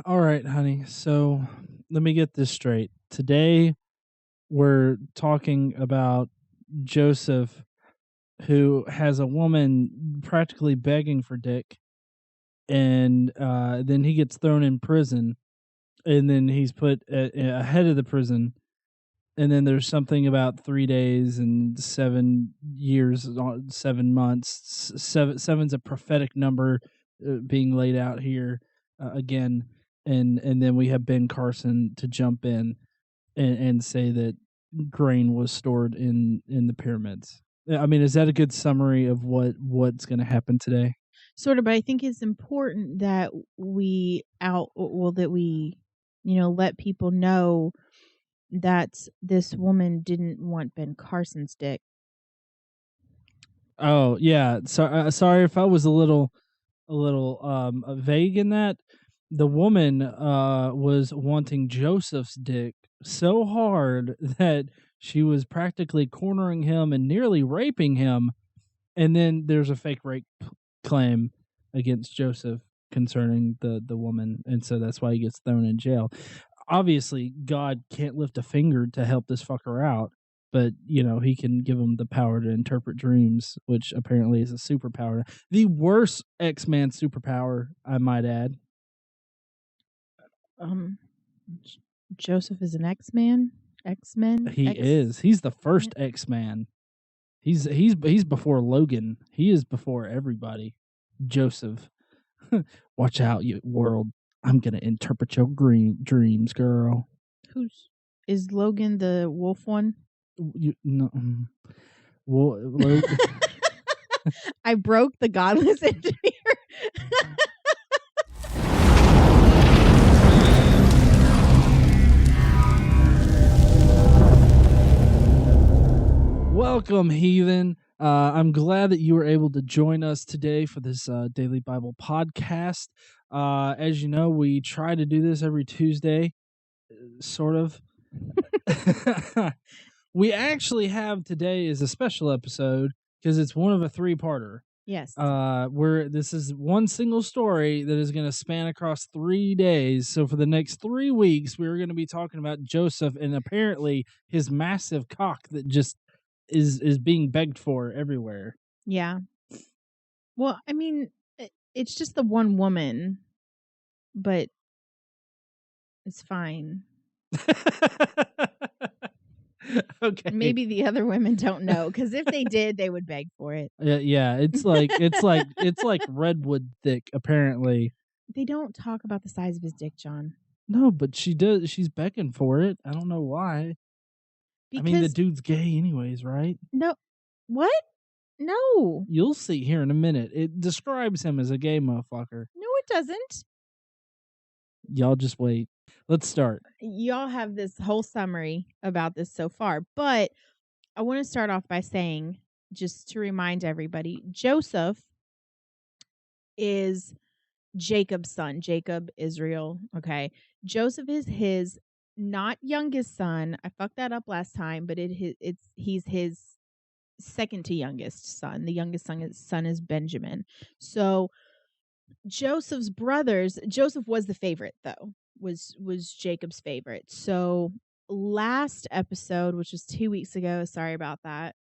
All right, honey. So let me get this straight. Today we're talking about Joseph, who has a woman practically begging for dick, and then he gets thrown in prison, and then he's put ahead of the prison. And then there's something about 3 days and 7 years, 7 months. Seven's a prophetic number being laid out here again, and then we have Ben Carson to jump in and say that grain was stored in the pyramids. I mean, is that a good summary of what's going to happen today? Sort of, but I think it's important that we let people know that this woman didn't want Ben Carson's dick. Oh yeah, so sorry if I was a little vague in that. The woman was wanting Joseph's dick so hard that she was practically cornering him and nearly raping him. And then there's a fake rape claim against Joseph concerning the woman, and so that's why he gets thrown in jail. Obviously, God can't lift a finger to help this fucker out, but he can give him the power to interpret dreams, which apparently is a superpower. The worst X-Man superpower, I might add. Joseph is an X-Man. X-Men. Is. He's the first X-Man. He's before Logan. He is before everybody. Joseph, watch out, you world! I'm gonna interpret your dreams, girl. Is Logan the wolf one? Logan. I broke the Godless engineer. Welcome, heathen. I'm glad that you were able to join us today for this Daily Bible podcast. As you know, we try to do this every Tuesday, sort of. We actually have today is a special episode because it's one of a three-parter. Yes. Where this is one single story that is going to span across 3 days. So for the next 3 weeks, we're going to be talking about Joseph and apparently his massive cock that just is being begged for everywhere. Yeah. Well, I mean, it's just the one woman, but it's fine. Okay. Maybe the other women don't know, because if they did, they would beg for it. Yeah, it's like redwood thick. Apparently, they don't talk about the size of his dick, John. No, but she does. She's begging for it. I don't know why. Because, I mean, the dude's gay, anyways, right? No, what? No, you'll see here in a minute. It describes him as a gay motherfucker. No, it doesn't. Y'all just wait. Let's start. Y'all have this whole summary about this so far, but I want to start off by saying, just to remind everybody, Joseph is Jacob's son. Jacob, Israel. Okay. Joseph is his not youngest son. I fucked that up last time, but he's his second to youngest son. The youngest son is Benjamin. So Joseph's brothers, Joseph was the favorite though. Was Jacob's favorite. So last episode, which was 2 weeks ago, sorry about that.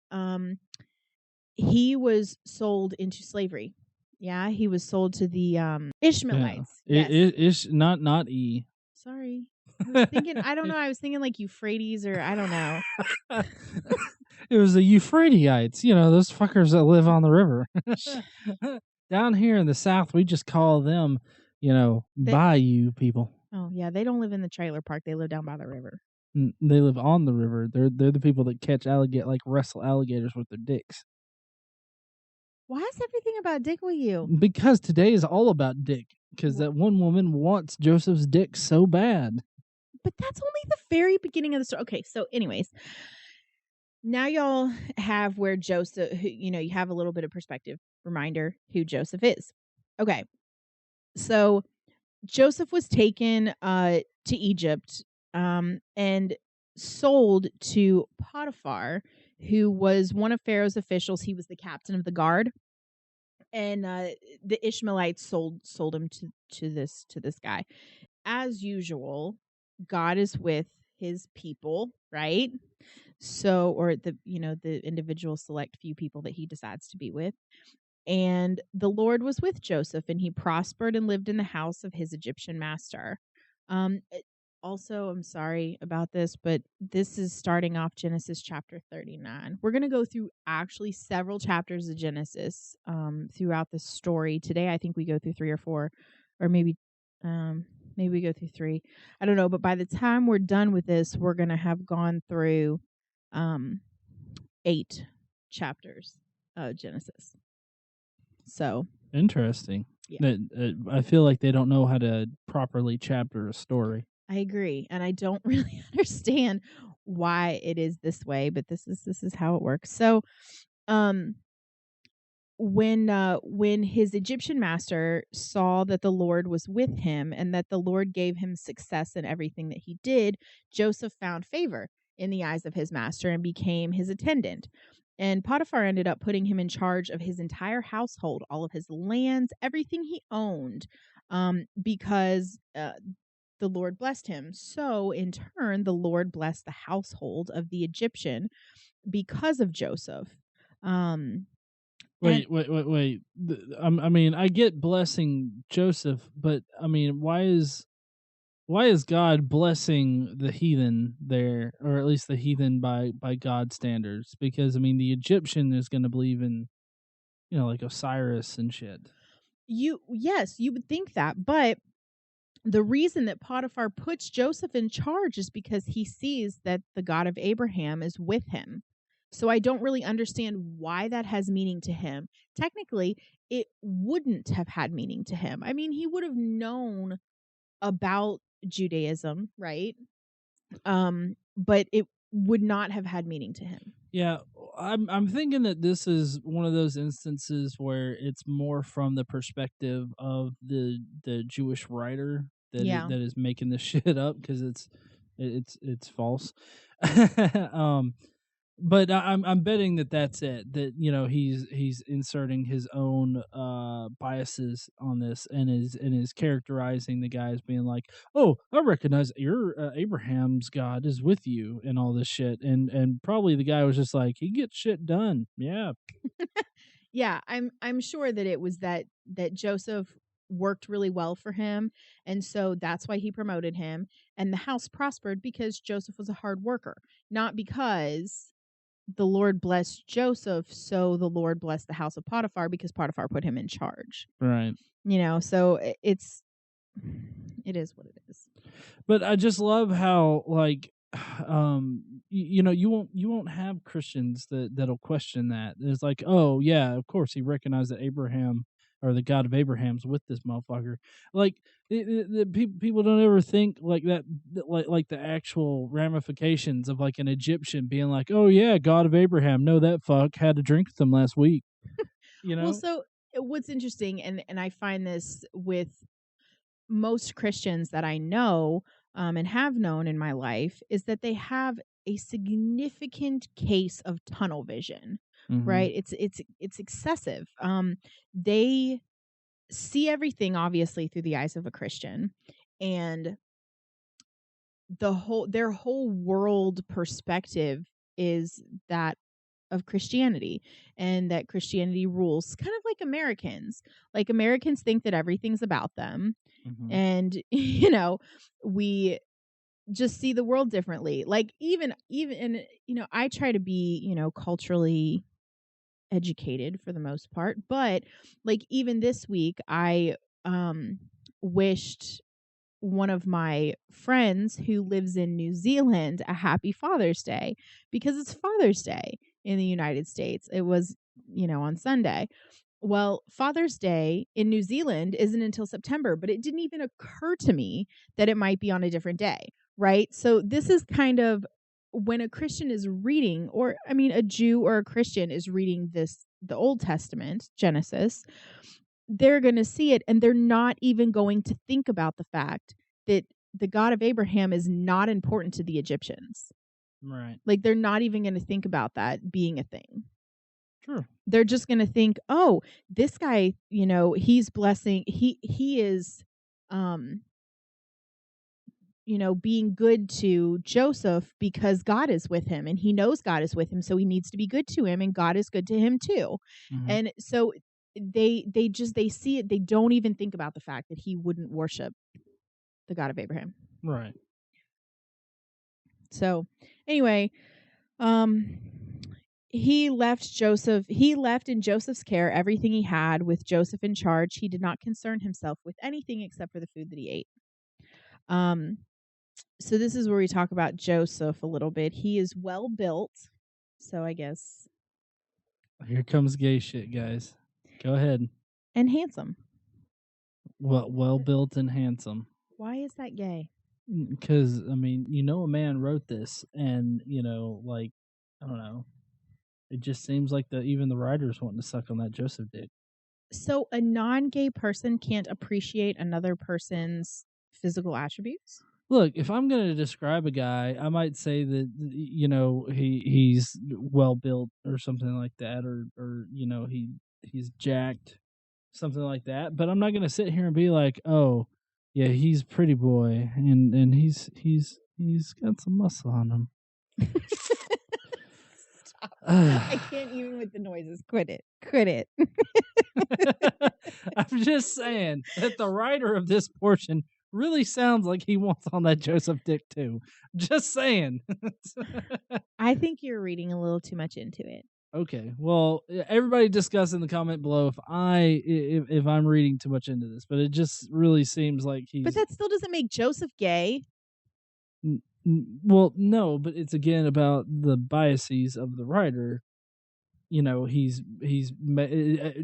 He was sold into slavery. Yeah, he was sold to the Ishmaelites. Yeah. Yes. Not E. Sorry. I was thinking, I don't know. I was thinking like Euphrates or I don't know. It was the Euphratites. Those fuckers that live on the river. Down here in the South, we just call them, bayou people. Oh, yeah. They don't live in the trailer park. They live down by the river. They live on the river. They're the people that catch wrestle alligators with their dicks. Why is everything about dick with you? Because today is all about dick. Because that one woman wants Joseph's dick so bad. But that's only the very beginning of the story. Okay, so anyways, now y'all have where Joseph, you have a little bit of perspective, reminder who Joseph is. Okay, so Joseph was taken to Egypt and sold to Potiphar, who was one of Pharaoh's officials. He was the captain of the guard. and the Ishmaelites sold him to this guy. As usual, God is with his people, right? So, or the individual select few people that he decides to be with. And the Lord was with Joseph, and he prospered and lived in the house of his Egyptian master. Also, I'm sorry about this, but this is starting off Genesis chapter 39. We're going to go through actually several chapters of Genesis throughout the story. Today, I think we go through 3 or 4, or maybe we go through 3. I don't know, but by the time we're done with this, we're going to have gone through 8 chapters of Genesis. So Interesting. yeah. I feel like they don't know how to properly chapter a story. I agree, and I don't really understand why it is this way, but this is how it works. So, when his Egyptian master saw that the Lord was with him and that the Lord gave him success in everything that he did, Joseph found favor in the eyes of his master and became his attendant. And Potiphar ended up putting him in charge of his entire household, all of his lands, everything he owned, because the Lord blessed him. So, in turn, the Lord blessed the household of the Egyptian because of Joseph. Wait. I mean, I get blessing Joseph, but I mean, why is God blessing the heathen there, or at least the heathen by God's standards? Because I mean, the Egyptian is going to believe in, like Osiris and shit. Yes, you would think that, but the reason that Potiphar puts Joseph in charge is because he sees that the God of Abraham is with him. So I don't really understand why that has meaning to him. Technically, it wouldn't have had meaning to him. I mean, he would have known about Judaism, right? But it would not have had meaning to him. Yeah, I'm thinking that this is one of those instances where it's more from the perspective of the Jewish writer that is making this shit up, because it's false. But I'm betting that that's it. That he's inserting his own biases on this, and is characterizing the guy as being like, oh, I recognize your Abraham's God is with you and all this shit, and probably the guy was just like, he gets shit done. Yeah. Yeah, I'm sure that it was that Joseph worked really well for him, and so that's why he promoted him, and the house prospered because Joseph was a hard worker, not because the Lord blessed Joseph, so the Lord blessed the house of Potiphar because Potiphar put him in charge. Right. So it is what it is. But I just love how, like, you won't have Christians that'll question that. It's like, oh yeah, of course he recognized that Abraham, or the God of Abraham's with this motherfucker. Like, people don't ever think like that, like the actual ramifications of like an Egyptian being like, oh yeah, God of Abraham, no, that fuck had to drink with him last week. Well, so what's interesting, and I find this with most Christians that I know and have known in my life, is that they have a significant case of tunnel vision. Mm-hmm. Right? It's excessive. They see everything obviously through the eyes of a Christian, and their whole world perspective is that of Christianity, and that Christianity rules, kind of like Americans. Like, Americans think that everything's about them. Mm-hmm. And we just see the world differently. Like, even I try to be culturally educated for the most part, but like, even this week I wished one of my friends who lives in New Zealand a happy Father's Day, because it's Father's Day in the United States. It was on Sunday. Well, Father's Day in New Zealand isn't until September, but it didn't even occur to me that it might be on a different day, right? So this is kind of when a Christian is reading, or I mean a Jew or a Christian is reading the Old Testament, Genesis, they're going to see it, and they're not even going to think about the fact that the God of Abraham is not important to the Egyptians. Right. Like, they're not even going to think about that being a thing. True. They're just going to think, oh, this guy, he's blessing. He is, being good to Joseph because God is with him, and he knows God is with him. So he needs to be good to him, and God is good to him too. Mhm. And so they see it. They don't even think about the fact that he wouldn't worship the God of Abraham. Right. So anyway, he left in Joseph's care everything he had. With Joseph in charge, he did not concern himself with anything except for the food that he ate. So this is where we talk about Joseph a little bit. He is well built. So I guess. Here comes gay shit, guys. Go ahead. And handsome. Well built and handsome. Why is that gay? Because, I mean, a man wrote this, and, like, I don't know. It just seems like even the writers wanting to suck on that Joseph dick. So a non-gay person can't appreciate another person's physical attributes? Look, if I'm going to describe a guy, I might say that he's well built or something like that, or he's jacked, something like that. But I'm not going to sit here and be like, oh, yeah, he's pretty boy, and he's got some muscle on him. Stop. I can't even with the noises. Quit it. I'm just saying that the writer of this portion really sounds like he wants on that Joseph dick too. Just saying. I think you're reading a little too much into it. Okay. Well, everybody discuss in the comment below if I'm reading too much into this, but it just really seems like he's. But that still doesn't make Joseph gay. Well, no, but it's again about the biases of the writer. He's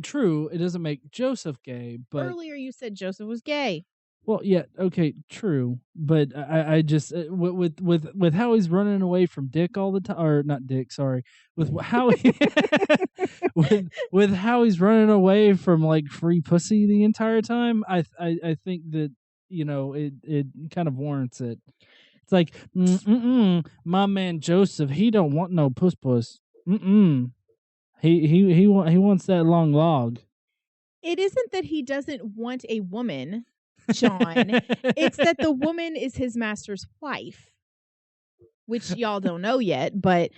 true. It doesn't make Joseph gay, but earlier you said Joseph was gay. Well, yeah, okay, true, but I just with how he's running away from Dick all the time, or not Dick, sorry, with how he with how he's running away from like free pussy the entire time, I think that it kind of warrants it. It's like my man Joseph, he don't want no puss. He wants that long log. It isn't that he doesn't want a woman, John. It's that the woman is his master's wife, which y'all don't know yet, but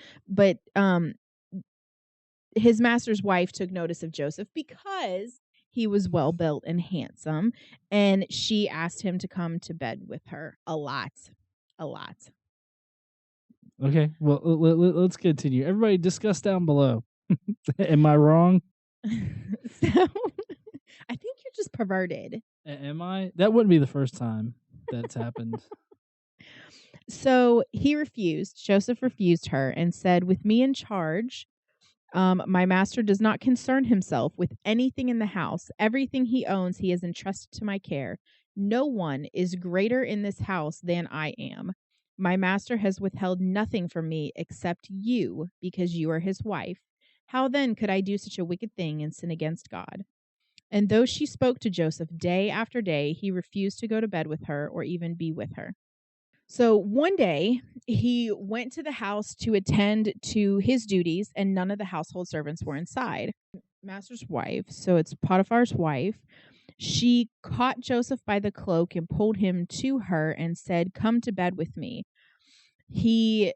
his master's wife took notice of Joseph because he was well built and handsome, and she asked him to come to bed with her a lot. Okay, well, let's continue. Everybody discuss down below. Am I wrong? So I think you're just perverted. Am I? That wouldn't be the first time that's happened. So he refused. Joseph refused her and said, with me in charge, my master does not concern himself with anything in the house. Everything he owns, he has entrusted to my care. No one is greater in this house than I am. My master has withheld nothing from me except you, because you are his wife. How then could I do such a wicked thing and sin against God? And though she spoke to Joseph day after day, he refused to go to bed with her or even be with her. So one day he went to the house to attend to his duties, and none of the household servants were inside. Master's wife, so it's Potiphar's wife, she caught Joseph by the cloak and pulled him to her and said, come to bed with me. He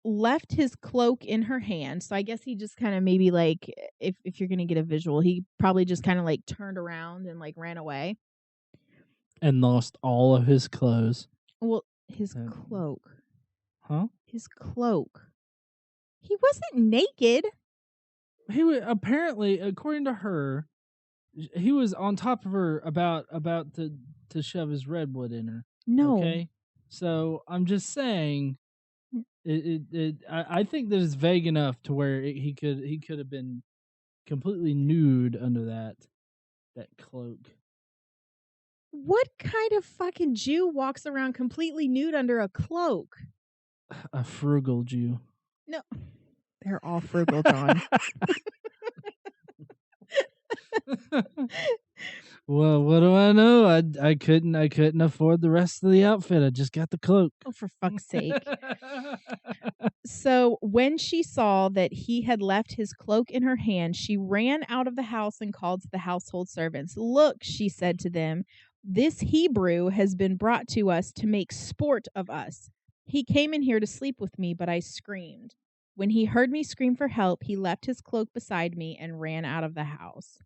left his cloak in her hand. So I guess he just kind of maybe like, if you're going to get a visual, he probably just kind of like turned around and like ran away. And lost all of his clothes. Well, his cloak. Huh? His cloak. He wasn't naked. He was, apparently, according to her, he was on top of her about to shove his redwood in her. No. Okay? So I'm just saying I think that it's vague enough to where he could have been completely nude under that cloak. What kind of fucking Jew walks around completely nude under a cloak? A frugal Jew. No. They're all frugal, John. Well, what do I know? I couldn't afford the rest of the outfit. I just got the cloak. Oh, for fuck's sake. So when she saw that he had left his cloak in her hand, she ran out of the house and called to the household servants. Look, she said to them, this Hebrew has been brought to us to make sport of us. He came in here to sleep with me, but I screamed. When he heard me scream for help, he left his cloak beside me and ran out of the house.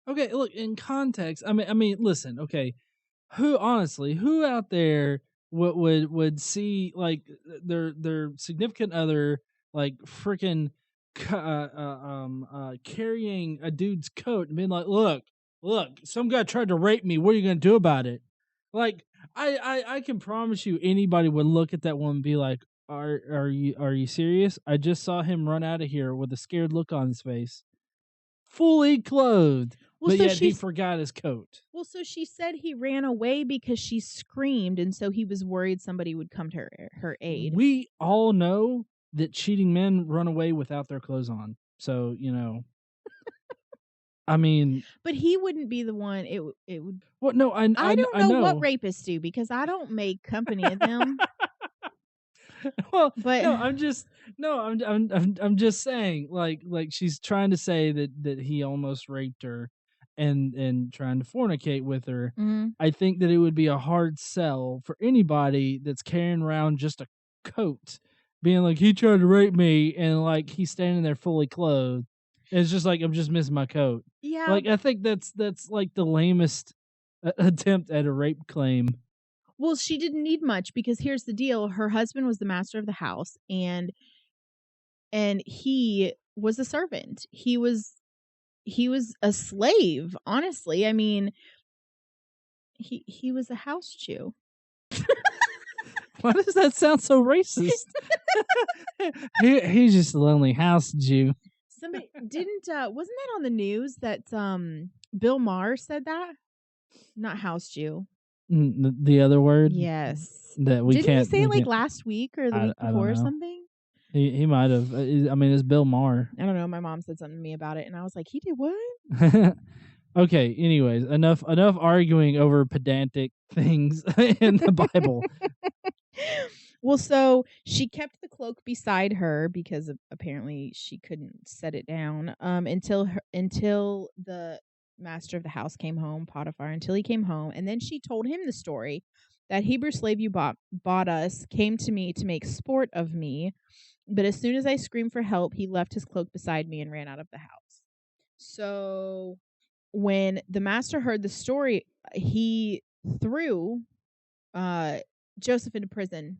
Okay, look, in context, I mean, listen, okay, who out there would see like their significant other like freaking carrying a dude's coat and being like, look, some guy tried to rape me. What are you gonna do about it? Like, I can promise you, anybody would look at that woman and be like, are you serious? I just saw him run out of here with a scared look on his face, fully clothed. Well, But so yet he forgot his coat. Well, so she said he ran away because she screamed, and so he was worried somebody would come to her aid. We all know that cheating men run away without their clothes on. So, I mean, but he wouldn't be the one. It would. What? No, I don't know, know what rapists do because I don't make company of them. Well, but I'm just saying, like she's trying to say that he almost raped her and trying to fornicate with her. Mm-hmm. I think that it would be a hard sell for anybody that's carrying around just a coat, being like, he tried to rape me, and like he's standing there fully clothed. It's just like, I'm just missing my coat. Yeah, like I think that's like the lamest attempt at a rape claim. Well, she didn't need much because here's the deal. Her husband was the master of the house and he was a servant. He was a slave, honestly. I mean, he was a house Jew. Why does that sound so racist? He's just a lonely house Jew. Somebody wasn't that on the news that Bill Maher said that? Not house Jew. The other word? Yes. That we Didn't can't. he say it like last week or the week before or something? He might have. I mean, it's Bill Maher. I don't know. My mom said something to me about it, and I was like, he did what? Okay. Anyways, enough arguing over pedantic things in the Bible. Well, so she kept the cloak beside her because apparently she couldn't set it down until the master of the house came home, Potiphar, until he came home. And then she told him the story. That Hebrew slave you bought us came to me to make sport of me. But as soon as I screamed for help, he left his cloak beside me and ran out of the house. So when the master heard the story, he threw Joseph into prison.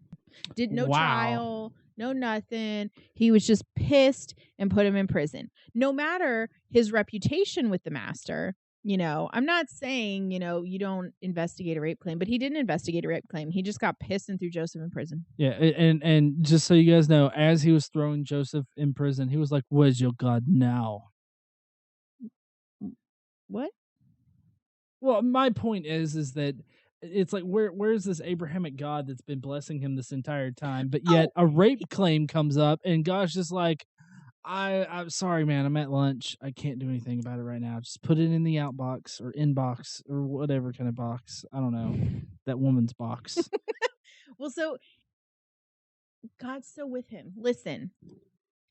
Did no trial, no nothing. He was just pissed and put him in prison. No matter his reputation with the master, I'm not saying, you don't investigate a rape claim, but he didn't investigate a rape claim. He just got pissed and threw Joseph in prison. Yeah, and just so you guys know, as he was throwing Joseph in prison, he was like, "What is your God now?" What? Well, my point is that it's like, where's this Abrahamic God that's been blessing him this entire time, but yet a rape claim comes up, and God's just like, I'm sorry, man. I'm at lunch. I can't do anything about it right now. Just put it in the outbox or inbox or whatever kind of box. I don't know. That woman's box. Well, so God's still with him. Listen.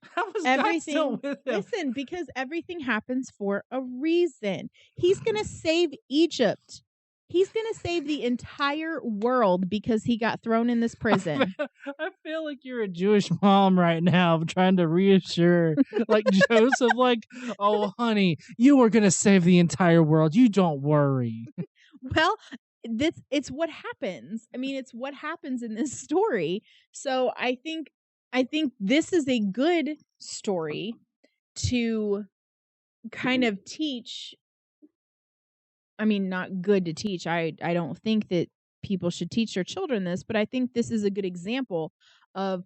How is God still with him? Listen, because everything happens for a reason. He's going to save Egypt. He's going to save the entire world because he got thrown in this prison. I feel like you're a Jewish mom right now trying to reassure like Joseph, like, oh, honey, you are going to save the entire world. You don't worry. Well, it's what happens. I mean, it's what happens in this story. So I think this is a good story to kind of teach. I mean, not good to teach. I don't think that people should teach their children this, but I think this is a good example of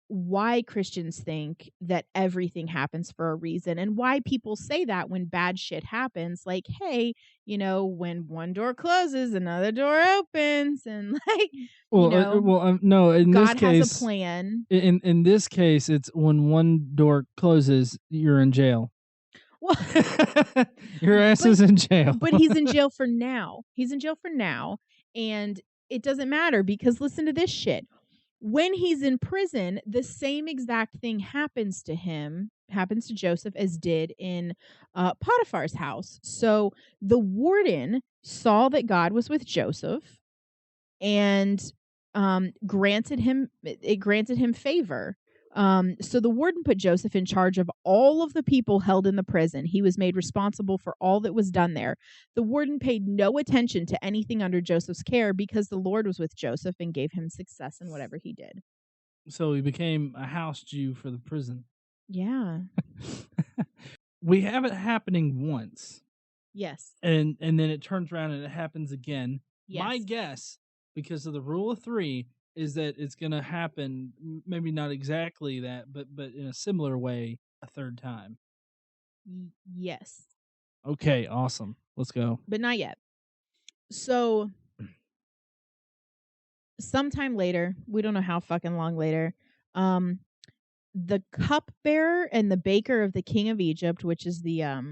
why Christians think that everything happens for a reason and why people say that when bad shit happens. Like, hey, when one door closes, another door opens, and like, no. In God this case, has a plan. In this case, it's when one door closes, you're in jail. Well, Your ass is in jail. but he's in jail for now. He's in jail for now, and it doesn't matter because listen to this shit. When he's in prison, the same exact thing happens to Joseph, as did in Potiphar's house. So the warden saw that God was with Joseph and granted him favor. So the warden put Joseph in charge of all of the people held in the prison. He was made responsible for all that was done there. The warden paid no attention to anything under Joseph's care because the Lord was with Joseph and gave him success in whatever he did. So he became a house Jew for the prison. Yeah. We have it happening once. Yes. And then it turns around and it happens again. Yes. My guess, because of the rule of three, is that it's going to happen, maybe not exactly that, but in a similar way, a third time. Yes. Okay, awesome. Let's go. But not yet. So sometime later, we don't know how fucking long later, the cupbearer and the baker of the king of Egypt, which is the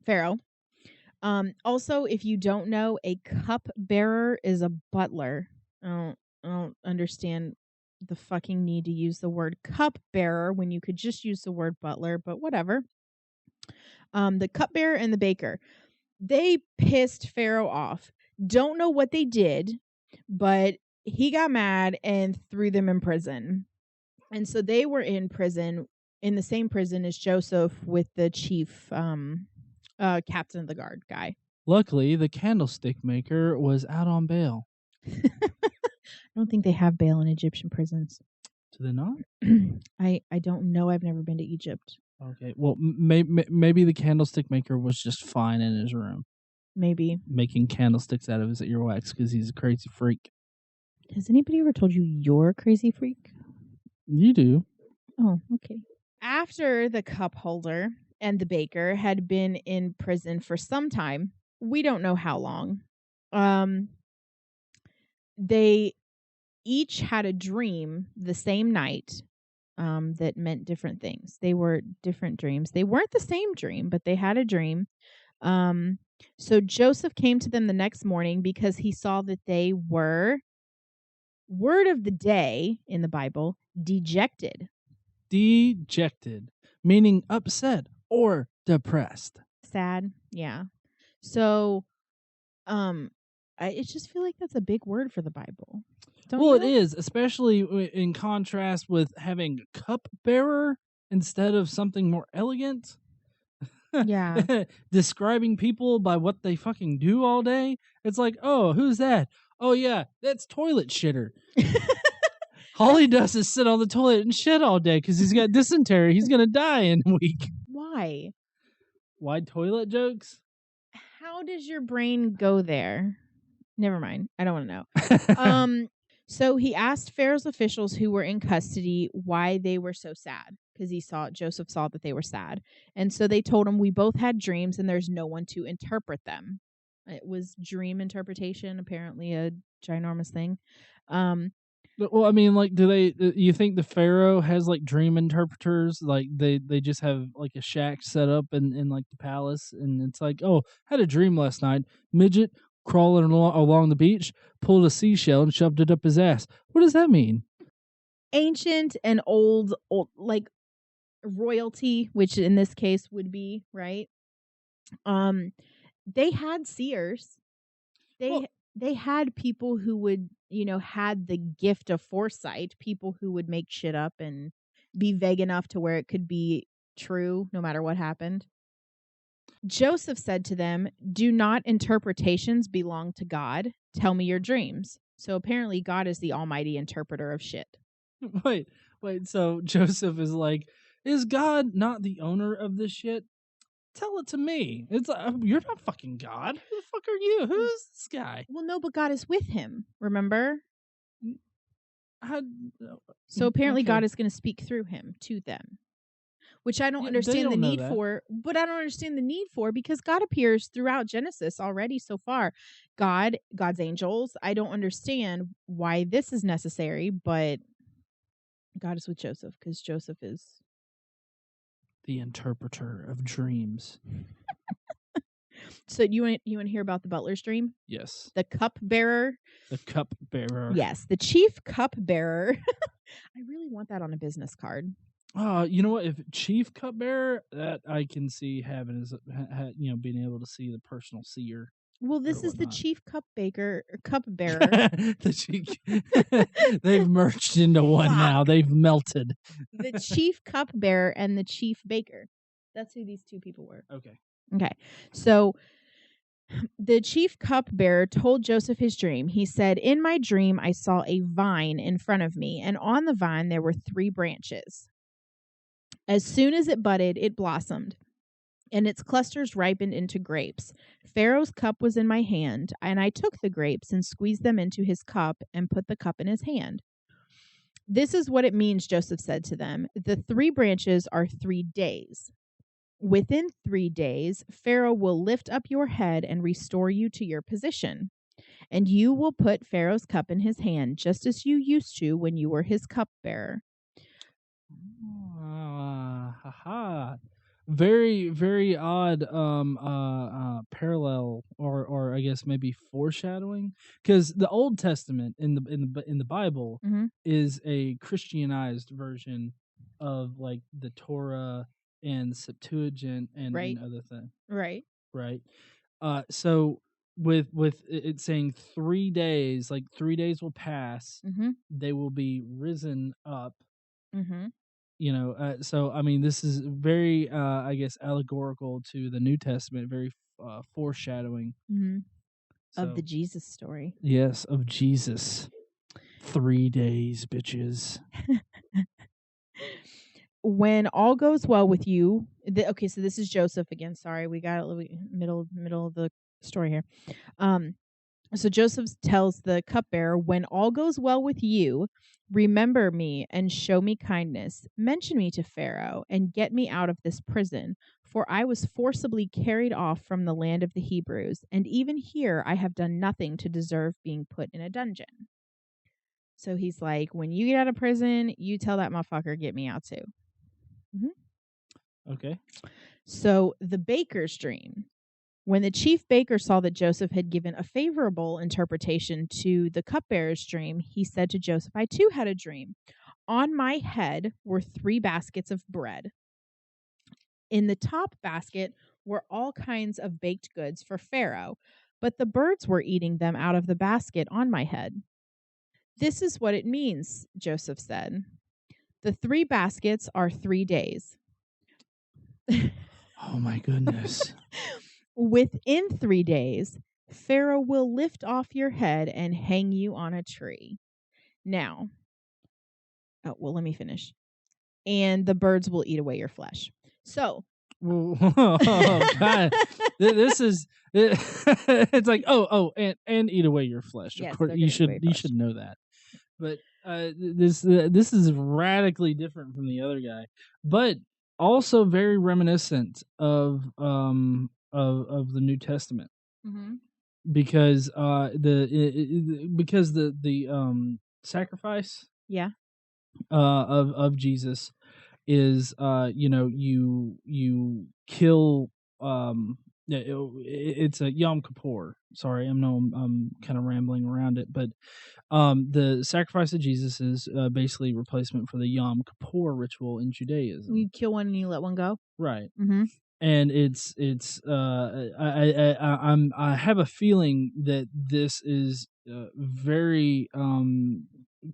Pharaoh. Also, if you don't know, a cupbearer is a butler. I don't understand the fucking need to use the word cupbearer when you could just use the word butler, but whatever. The cupbearer and the baker, they pissed Pharaoh off. Don't know what they did, but he got mad and threw them in prison. And so they were in prison, in the same prison as Joseph, with the chief captain of the guard guy. Luckily, the candlestick maker was out on bail. I don't think they have bail in Egyptian prisons. Do they not? I don't know. I've never been to Egypt. Okay. Well, maybe the candlestick maker was just fine in his room. Maybe. Making candlesticks out of his earwax because he's a crazy freak. Has anybody ever told you you're a crazy freak? You do. Oh, okay. After the cup holder and the baker had been in prison for some time, we don't know how long, they each had a dream the same night that meant different things. They were different dreams. They weren't the same dream, but they had a dream. So Joseph came to them the next morning because he saw that they were, word of the day in the Bible, dejected. Dejected, meaning upset or depressed. Sad, yeah. So, I just feel like that's a big word for the Bible. Well, it is, especially in contrast with having cupbearer instead of something more elegant. Yeah. Describing people by what they fucking do all day. It's like, oh, who's that? Oh, yeah, that's toilet shitter. All he does is sit on the toilet and shit all day because he's got dysentery. He's going to die in a week. Why? Why toilet jokes? How does your brain go there? Never mind. I don't want to know. So he asked Pharaoh's officials who were in custody why they were so sad, because Joseph saw that they were sad. And so they told him, we both had dreams and there's no one to interpret them. It was dream interpretation, apparently a ginormous thing. Well, I mean, like, you think the Pharaoh has like dream interpreters? Like they just have like a shack set up in like the palace, and it's like, oh, had a dream last night. Midget crawling along the beach, pulled a seashell and shoved it up his ass. What does that mean? Ancient and old like royalty, which in this case would be, right? They had seers. They had people who would, had the gift of foresight, people who would make shit up and be vague enough to where it could be true no matter what happened. Joseph said to them, do not interpretations belong to God? Tell me your dreams. So apparently God is the almighty interpreter of shit. Wait. So Joseph is like, is God not the owner of this shit? Tell it to me. It's like, you're not fucking God. Who the fuck are you? Who's this guy? Well, no, but God is with him. Remember? So apparently okay. God is going to speak through him to them, which I don't understand the need for. But I don't understand the need for, because God appears throughout Genesis already so far. God's angels. I don't understand why this is necessary, but God is with Joseph because Joseph is the interpreter of dreams. So you want to hear about the butler's dream? Yes. The cupbearer. The cupbearer. Yes, the chief cupbearer. I really want that on a business card. You know what? If chief cupbearer, that I can see having is being able to see the personal seer. Well, this is the whatnot. chief cupbearer. They've merged into one now. They've melted. The chief cupbearer and the chief baker. That's who these two people were. Okay. So the chief cupbearer told Joseph his dream. He said, "In my dream, I saw a vine in front of me, and on the vine there were 3 branches. As soon as it budded, it blossomed, and its clusters ripened into grapes. Pharaoh's cup was in my hand, and I took the grapes and squeezed them into his cup and put the cup in his hand. This is what it means," Joseph said to them. "The 3 branches are 3 days. Within 3 days, Pharaoh will lift up your head and restore you to your position. And you will put Pharaoh's cup in his hand, just as you used to when you were his cupbearer." Very, very odd parallel or I guess maybe foreshadowing, because the Old Testament in the Bible is a Christianized version of like the Torah and the Septuagint and other things. Right. So with it saying 3 days, like 3 days will pass, they will be risen up. So I mean, this is very, I guess, allegorical to the New Testament, very foreshadowing of the Jesus story. Yes, of Jesus. 3 days, bitches. When all goes well with you, okay, so this is Joseph again. Sorry, we got a little middle of the story here. So Joseph tells the cupbearer, "When all goes well with you, remember me and show me kindness. Mention me to Pharaoh and get me out of this prison, for I was forcibly carried off from the land of the Hebrews, and even here I have done nothing to deserve being put in a dungeon." So he's like, when you get out of prison, you tell that motherfucker, get me out too. Okay. So the baker's dream. When the chief baker saw that Joseph had given a favorable interpretation to the cupbearer's dream, he said to Joseph, "I too had a dream. On my head were 3 baskets of bread. In the top basket were all kinds of baked goods for Pharaoh, but the birds were eating them out of the basket on my head." "This is what it means," Joseph said. "The 3 baskets are 3 days. Oh my goodness. Within 3 days, Pharaoh will lift off your head and hang you on a tree. Now, let me finish. And the birds will eat away your flesh." So, oh God, this is it's like and eat away your flesh. Yes, of course, they're you gonna eat away should know that. But this is radically different from the other guy, but also very reminiscent of the New Testament, because the sacrifice of Jesus is you kill it's a Yom Kippur. Sorry, I'm kind of rambling around it, but the sacrifice of Jesus is basically replacement for the Yom Kippur ritual in Judaism. You kill one and you let one go? Right. And it's I have a feeling that this is very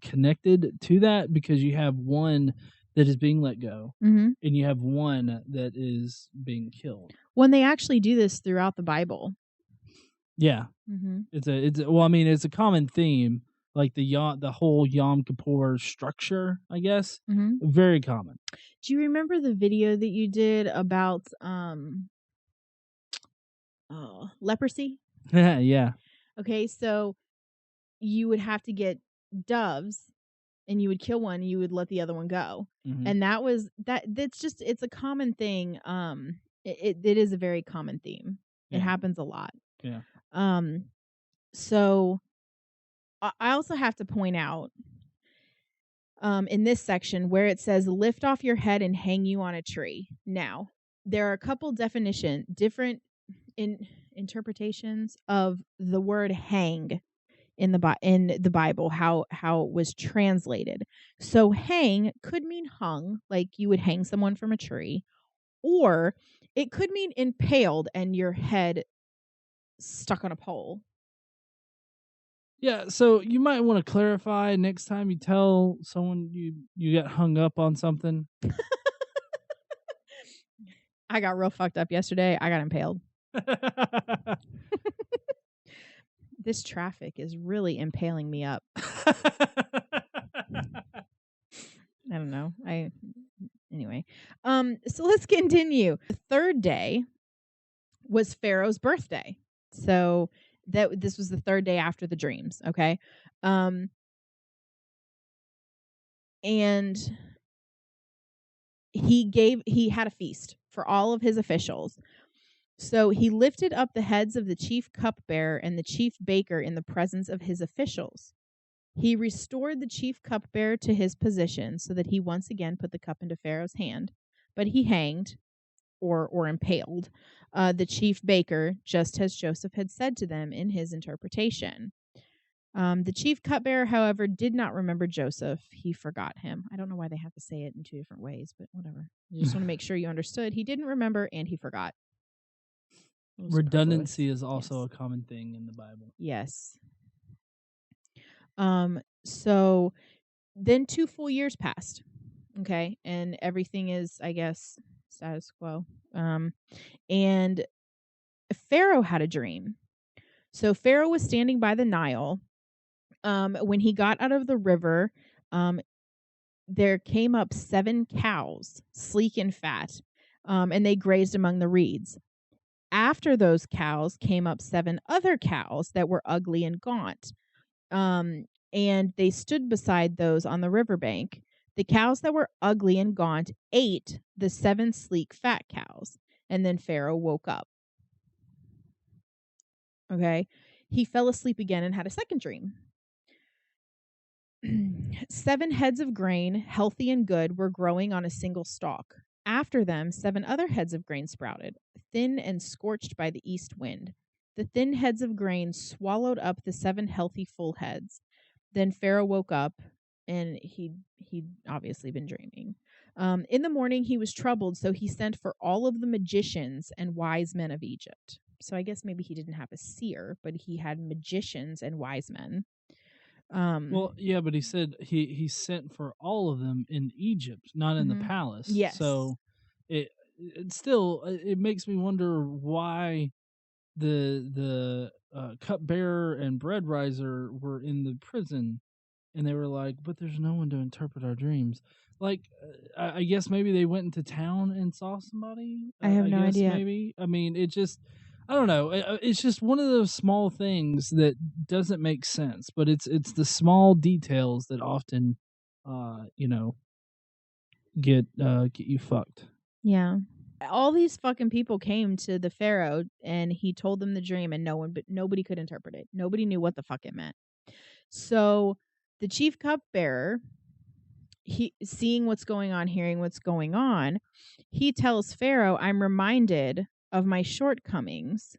connected to that, because you have one that is being let go, and you have one that is being killed. When they actually do this throughout the Bible. Yeah. It's a common theme, like the whole Yom Kippur structure, I guess. Very common. Do you remember the video that you did about leprosy? Yeah. Okay, so you would have to get doves and you would kill one and you would let the other one go. And it's a common thing. It is a very common theme. It happens a lot. Yeah. So I also have to point out, in this section where it says, lift off your head and hang you on a tree. Now, there are a couple different interpretations of the word hang in the Bible, how it was translated. So hang could mean hung, like you would hang someone from a tree, or it could mean impaled and your head stuck on a pole. Yeah, so you might want to clarify next time you tell someone you got hung up on something. I got real fucked up yesterday. I got impaled. This traffic is really impaling me up. I don't know. Anyway. So let's continue. The third day was Pharaoh's birthday. So this was the third day after the dreams, okay? And he had a feast for all of his officials. So he lifted up the heads of the chief cupbearer and the chief baker in the presence of his officials. He restored the chief cupbearer to his position so that he once again put the cup into Pharaoh's hand, but he hanged or impaled the chief baker, just as Joseph had said to them in his interpretation. The chief cupbearer, however, did not remember Joseph. He forgot him. I don't know why they have to say it in two different ways, but whatever. I just want to make sure you understood. He didn't remember and he forgot. Redundancy is also a common thing in the Bible. Yes. So then 2 full years passed. Okay. And everything is, I guess, status quo. And Pharaoh had a dream. So Pharaoh was standing by the Nile. When he got out of the river, there came up 7 cows, sleek and fat, and they grazed among the reeds. After those cows came up 7 other cows that were ugly and gaunt. And they stood beside those on the riverbank. The cows that were ugly and gaunt ate the 7 sleek fat cows. And then Pharaoh woke up. Okay. He fell asleep again and had a second dream. 7 heads of grain, healthy and good, were growing on a single stalk. After them, 7 other heads of grain sprouted, thin and scorched by the east wind. The thin heads of grain swallowed up the 7 healthy full heads. Then Pharaoh woke up, and he'd obviously been dreaming. In the morning, he was troubled, so he sent for all of the magicians and wise men of Egypt. So I guess maybe he didn't have a seer, but he had magicians and wise men. Well, yeah, but he said he sent for all of them in Egypt, not in the palace. Yes. So it still makes me wonder why the cupbearer and bread riser were in the prison, and they were like, but there's no one to interpret our dreams. Like, I guess maybe they went into town and saw somebody. I have no idea. Maybe. I mean, it just, I don't know. It's just one of those small things that doesn't make sense, but it's the small details that often, get you fucked. Yeah. All these fucking people came to the Pharaoh and he told them the dream and nobody could interpret it. Nobody knew what the fuck it meant. So the chief cupbearer, seeing what's going on, hearing what's going on, he tells Pharaoh, I'm reminded of my shortcomings.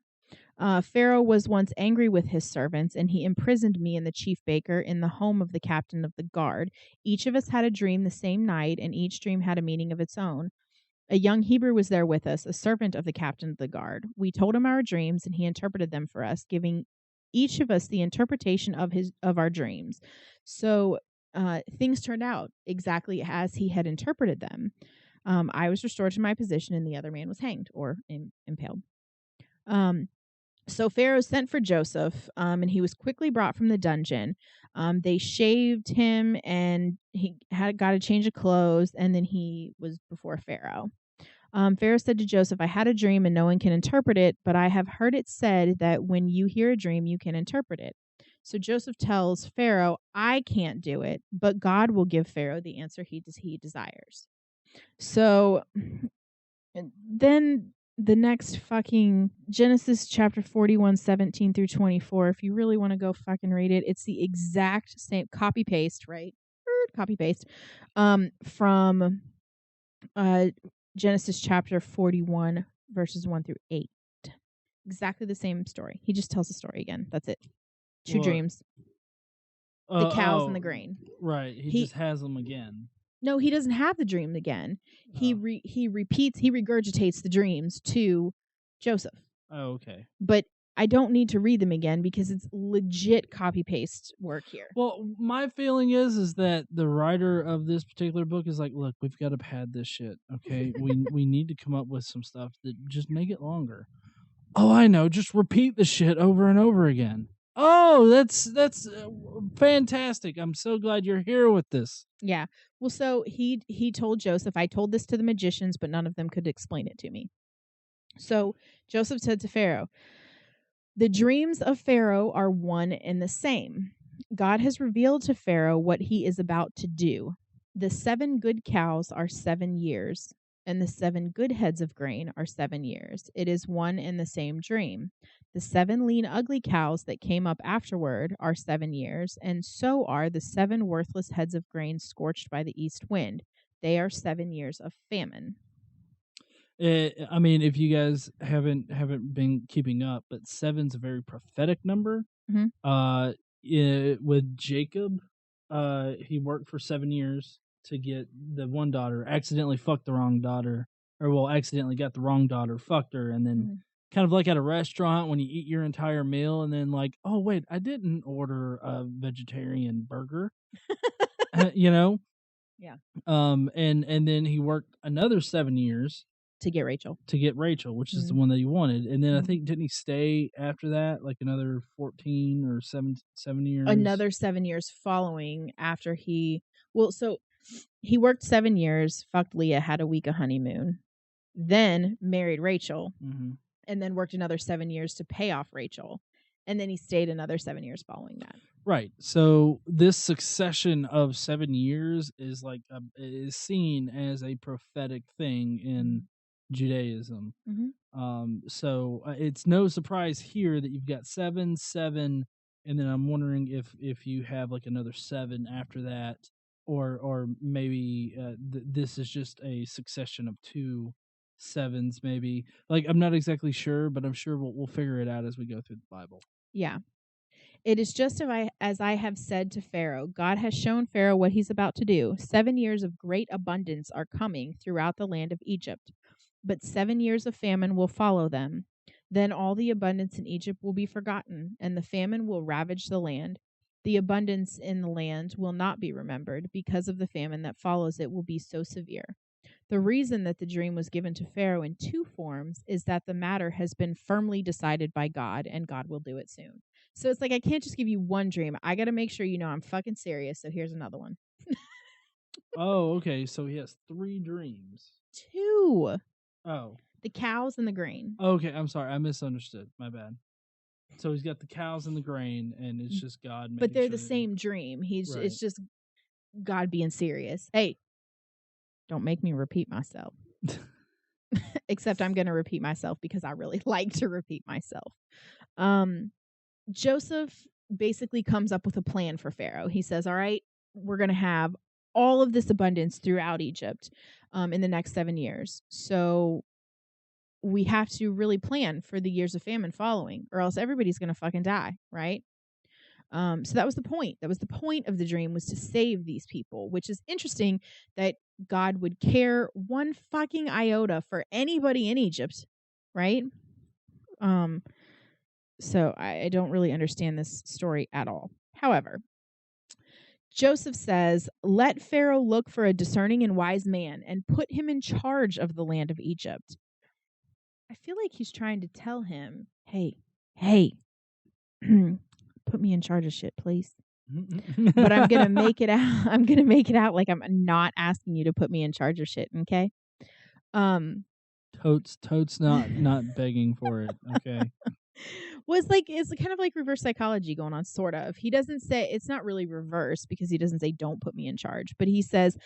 Pharaoh was once angry with his servants, and he imprisoned me and the chief baker in the home of the captain of the guard. Each of us had a dream the same night, and each dream had a meaning of its own. A young Hebrew was there with us, a servant of the captain of the guard. We told him our dreams, and he interpreted them for us, giving each of us the interpretation of our dreams. So things turned out exactly as he had interpreted them. I was restored to my position, and the other man was hanged or impaled. So Pharaoh sent for Joseph, and he was quickly brought from the dungeon. They shaved him, and he got a change of clothes, and then he was before Pharaoh. Pharaoh said to Joseph, I had a dream, and no one can interpret it, but I have heard it said that when you hear a dream, you can interpret it. So Joseph tells Pharaoh, I can't do it, but God will give Pharaoh the answer he desires. So then the next fucking Genesis chapter 41, 17 through 24, if you really want to go fucking read it, it's the exact same copy paste, right? copy paste, from Genesis chapter 41, verses 1 through 8. Exactly the same story. He just tells the story again. That's it. Two What? dreams. The cows and the grain. Right. He just has them again. No, he doesn't have the dream again. He regurgitates the dreams to Joseph. Oh, okay. But I don't need to read them again because it's legit copy paste work here. Well, my feeling is that the writer of this particular book is like, look, we've got to pad this shit. Okay, we need to come up with some stuff that just make it longer. Oh, I know. Just repeat the shit over and over again. Oh, that's fantastic. I'm so glad you're here with this. Yeah. Well, so he told Joseph, I told this to the magicians, but none of them could explain it to me. So Joseph said to Pharaoh, the dreams of Pharaoh are one and the same. God has revealed to Pharaoh what he is about to do. The 7 good cows are 7 years, and the 7 good heads of grain are 7 years. It is one and the same dream. The 7 lean, ugly cows that came up afterward are 7 years, and so are the 7 worthless heads of grain scorched by the east wind. They are 7 years of famine. I mean, if you guys haven't been keeping up, but 7's a very prophetic number. Mm-hmm. With Jacob, he worked for 7 years to get the one daughter, accidentally fucked the wrong daughter, accidentally got the wrong daughter, fucked her, and then kind of like at a restaurant when you eat your entire meal and then like, oh wait, I didn't order a vegetarian burger. You know? Yeah. And then he worked another 7 years to get Rachel, which is the one that he wanted. And then I think, didn't he stay after that, like another 14 or 7 years? Another 7 years following after so he worked 7 years, fucked Leah, had a week of honeymoon, then married Rachel, and then worked another 7 years to pay off Rachel. And then he stayed another 7 years following that. Right. So this succession of 7 years is like is seen as a prophetic thing in Judaism. So it's no surprise here that you've got 7, 7, and then I'm wondering if you have like another 7 after that, or maybe this is just a succession of 2 7s, maybe. Like, I'm not exactly sure, but I'm sure we'll figure it out as we go through the Bible. Yeah. It is just as I have said to Pharaoh. God has shown Pharaoh what he's about to do. 7 years of great abundance are coming throughout the land of Egypt, but 7 years of famine will follow them. Then all the abundance in Egypt will be forgotten, and the famine will ravage the land. The abundance in the land will not be remembered, because of the famine that follows it will be so severe. The reason that the dream was given to Pharaoh in 2 forms is that the matter has been firmly decided by God, and God will do it soon. So it's like, I can't just give you one dream. I got to make sure you know I'm fucking serious, so here's another one. Oh, okay. So he has 3 dreams. 2. Oh. The cows and the grain. Okay, I'm sorry. I misunderstood. My bad. So he's got the cows and the grain, and it's just God making But they're sure the that same dream. Right. It's just God being serious. Hey, don't make me repeat myself. Except I'm going to repeat myself because I really like to repeat myself. Joseph basically comes up with a plan for Pharaoh. He says, all right, we're going to have all of this abundance throughout Egypt in the next 7 years. So we have to really plan for the years of famine following, or else everybody's going to fucking die, right? So that was the point. That was the point of the dream, was to save these people, which is interesting that God would care one fucking iota for anybody in Egypt, right? So I don't really understand this story at all. However, Joseph says, let Pharaoh look for a discerning and wise man and put him in charge of the land of Egypt. I feel like he's trying to tell him, hey, put me in charge of shit, please. But I'm going to make it out. I'm going to make it out like I'm not asking you to put me in charge of shit. Okay. Totes not begging for it. Okay. Well, it's kind of like reverse psychology going on, sort of. He doesn't say, it's not really reverse because he doesn't say, don't put me in charge, but he says,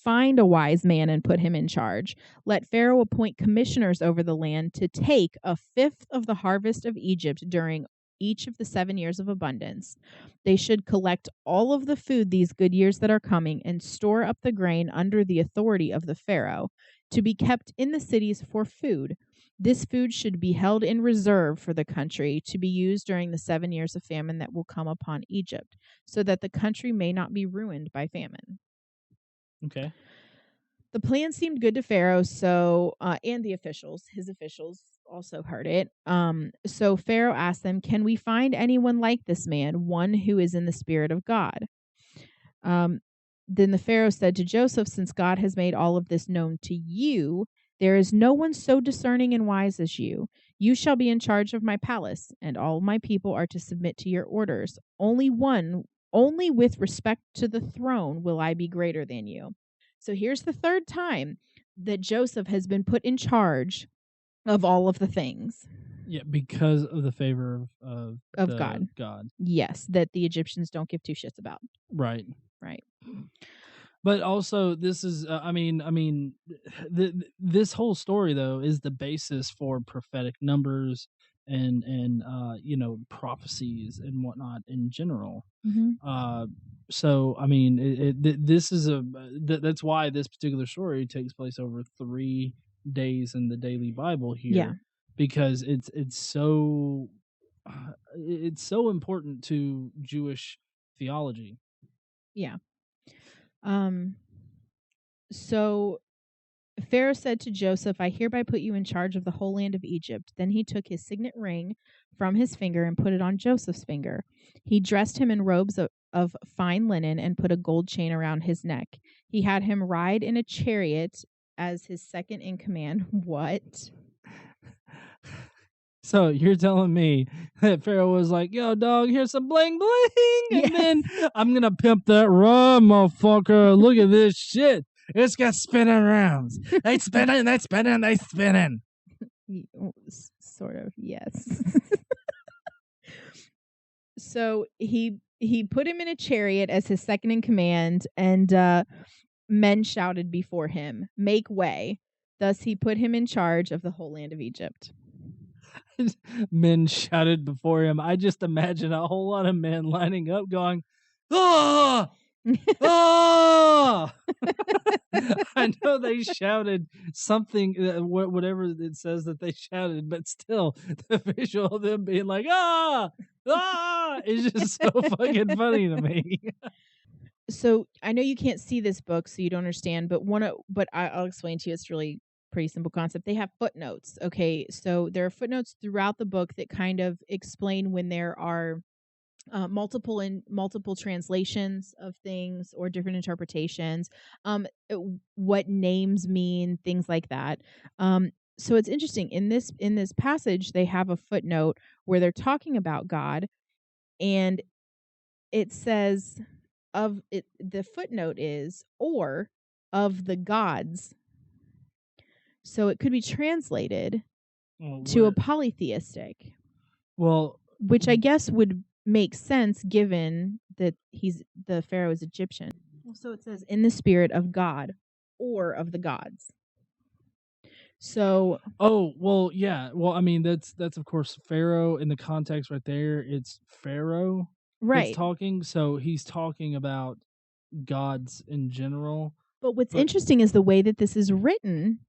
find a wise man and put him in charge. Let Pharaoh appoint commissioners over the land to take 1/5 of the harvest of Egypt during each of the 7 years of abundance. They should collect all of the food these good years that are coming and store up the grain under the authority of the Pharaoh to be kept in the cities for food. This food should be held in reserve for the country to be used during the 7 years of famine that will come upon Egypt, so that the country may not be ruined by famine. Okay. The plan seemed good to Pharaoh, so and the officials, his officials also heard it. So Pharaoh asked them, "Can we find anyone like this man, one who is in the spirit of God?" Then the Pharaoh said to Joseph, "Since God has made all of this known to you, there is no one so discerning and wise as you. You shall be in charge of my palace, and all my people are to submit to your orders. Only with respect to the throne will I be greater than you." So here's the third time that Joseph has been put in charge of all of the things. Yeah, because of the favor of God. God. Yes, that the Egyptians don't give two shits about. Right. Right. But also, this is, this whole story though is the basis for prophetic numbers and prophecies and whatnot in general. So I mean, this is that's why this particular story takes place over 3 days in the daily Bible here. Yeah. Because it's so important to Jewish theology. Yeah. So Pharaoh said to Joseph, "I hereby put you in charge of the whole land of Egypt." Then he took his signet ring from his finger and put it on Joseph's finger. He dressed him in robes of fine linen and put a gold chain around his neck. He had him ride in a chariot as his second in command. What? So you're telling me that Pharaoh was like, "Yo, dog, here's some bling bling, and then I'm gonna pimp that rod, motherfucker. Look at this shit. It's got spinning rounds. They spinning, they spinning, they spinning." Sort of, yes. So he put him in a chariot as his second in command, and men shouted before him, "Make way." Thus he put him in charge of the whole land of Egypt. Men shouted before him. I just imagine a whole lot of men lining up going, "Ah! Ah!" I know they shouted something, whatever it says that they shouted, but still, the visual of them being like, "Ah! Ah!" is just so fucking funny to me. So I know you can't see this book, so you don't understand, but I'll explain to you. It's really pretty simple concept. They have footnotes. Okay, so there are footnotes throughout the book that kind of explain when there are multiple translations of things or different interpretations, what names mean, things like that. So it's interesting in this passage they have a footnote where they're talking about God, and it says the footnote is "or of the gods." So it could be translated to a polytheistic. Well, which I guess would make sense given that the Pharaoh is Egyptian. So it says "in the spirit of God" or "of the gods." So yeah. Well, I mean, that's of course Pharaoh in the context right there. It's Pharaoh that's talking, so he's talking about gods in general. But what's interesting is the way that this is written.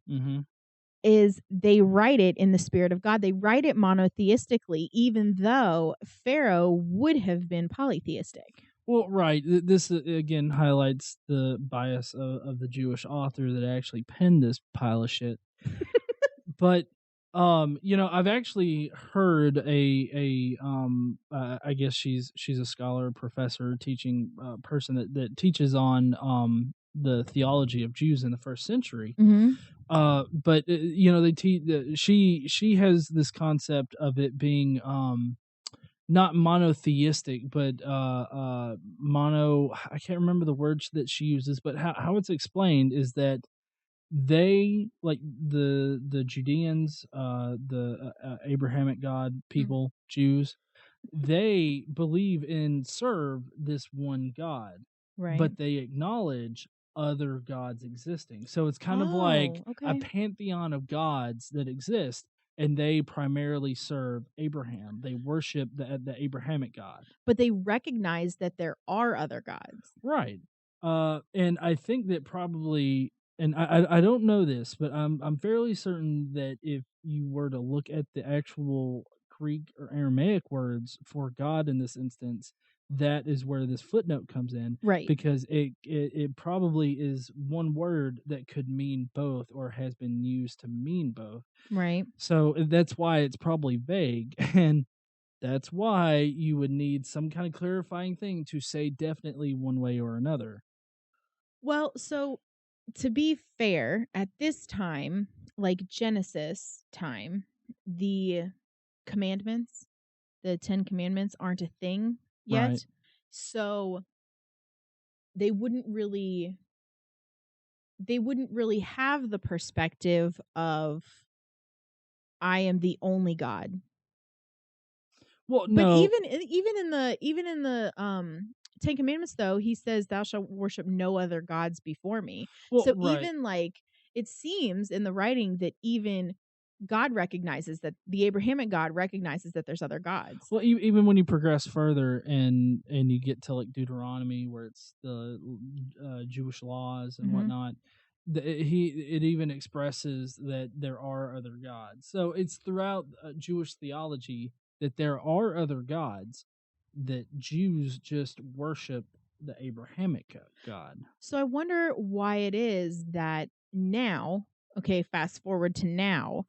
Is they write it in the spirit of God. They write it monotheistically, even though Pharaoh would have been polytheistic. Well, right. This again highlights the bias of the Jewish author that actually penned this pile of shit. But I've actually heard I guess she's a scholar, professor, teaching person that teaches on the theology of Jews in the first century. But they teach. She has this concept of it being not monotheistic, but mono. I can't remember the words that she uses, but how it's explained is that they, like the Judeans, the Abrahamic God people, Jews, they believe and serve this one God, but they acknowledge other gods existing. So it's kind of like a pantheon of gods that exist, and they primarily serve Abraham. They worship the Abrahamic God. But they recognize that there are other gods. Right. And I think that probably, and I don't know this, but I'm fairly certain that if you were to look at the actual Greek or Aramaic words for God in this instance, that is where this footnote comes in, Right. because it probably is one word that could mean both or has been used to mean both. Right. So that's why it's probably vague. And that's why you would need some kind of clarifying thing to say definitely one way or another. Well, so to be fair, at this time, like Genesis time, the commandments, the 10 commandments aren't a thing yet. Right. So they wouldn't really have the perspective of I am the only God. Well, But no. even in the 10 commandments though, he says thou shalt worship no other gods before me. Well, So right. even like it seems in the writing that even God recognizes that the Abrahamic God recognizes that there's other gods. Well, even when you progress further and you get to like Deuteronomy, where it's the Jewish laws and whatnot, it even expresses that there are other gods. So it's throughout Jewish theology that there are other gods, that Jews just worship the Abrahamic God. So I wonder why it is that now, okay, fast forward to now,